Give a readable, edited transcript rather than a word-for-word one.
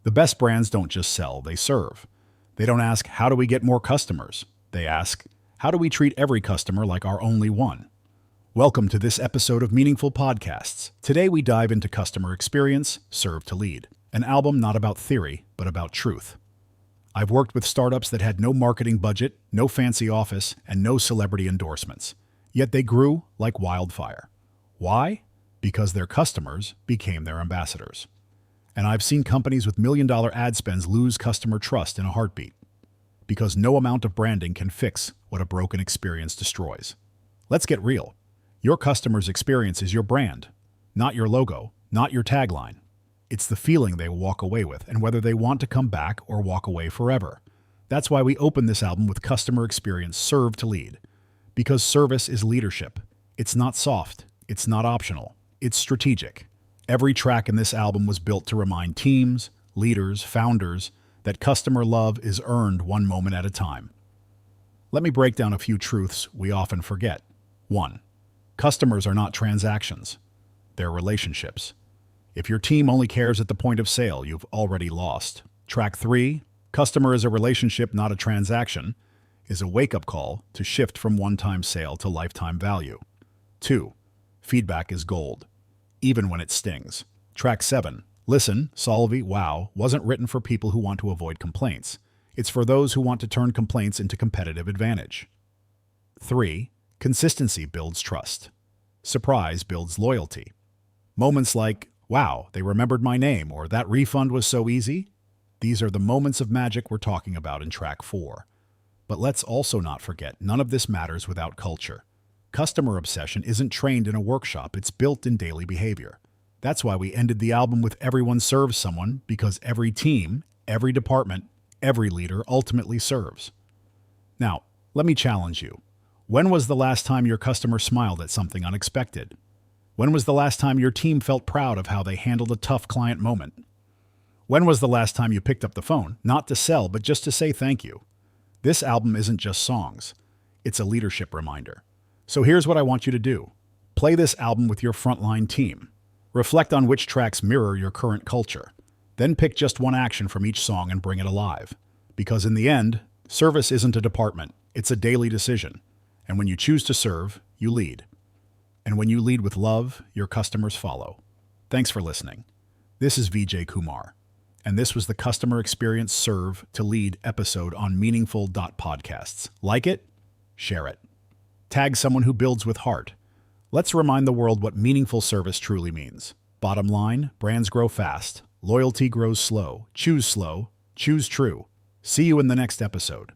The best brands don't just sell, they serve. They don't ask, how do we get more customers? They ask, how do we treat every customer like our only one? Welcome to this episode of Meaningful Podcasts. Today we dive into customer experience, serve to lead. An album not about theory, but about truth. I've worked with startups that had no marketing budget, no fancy office, and no celebrity endorsements. Yet they grew like wildfire. Why? Because their customers became their ambassadors. And I've seen companies with million-dollar ad spends lose customer trust in a heartbeat. Because no amount of branding can fix what a broken experience destroys. Let's get real. Your customer's experience is your brand, not your logo, not your tagline. It's the feeling they will walk away with and whether they want to come back or walk away forever. That's why we open this album with customer experience serve to lead. Because service is leadership. It's not soft. It's not optional. It's strategic. Every track in this album was built to remind teams, leaders, founders that customer love is earned one moment at a time. Let me break down a few truths we often forget. 1. Customers are not transactions. They're relationships. If your team only cares at the point of sale, you've already lost. Track 3, customer is a relationship, not a transaction, is a wake-up call to shift from one-time sale to lifetime value. 2, feedback is gold, even when it stings. Track 7, listen, Solvi, wow, wasn't written for people who want to avoid complaints. It's for those who want to turn complaints into competitive advantage. 3, consistency builds trust. Surprise builds loyalty. Moments like, wow, they remembered my name, or that refund was so easy. These are the moments of magic we're talking about in track 4. But let's also not forget, none of this matters without culture. Customer obsession isn't trained in a workshop, it's built in daily behavior. That's why we ended the album with Everyone Serves Someone, because every team, every department, every leader ultimately serves. Now, let me challenge you. When was the last time your customer smiled at something unexpected? When was the last time your team felt proud of how they handled a tough client moment? When was the last time you picked up the phone, not to sell, but just to say thank you? This album isn't just songs. It's a leadership reminder. So here's what I want you to do. Play this album with your frontline team. Reflect on which tracks mirror your current culture. Then pick just one action from each song and bring it alive. Because in the end, service isn't a department, it's a daily decision. And when you choose to serve, you lead. And when you lead with love, your customers follow. Thanks for listening. This is VJ Kumar, and this was the Customer Experience Serve to Lead episode on Meaningful.Podcasts. Like it? Share it. Tag someone who builds with heart. Let's remind the world what meaningful service truly means. Bottom line, brands grow fast. Loyalty grows slow. Choose true. See you in the next episode.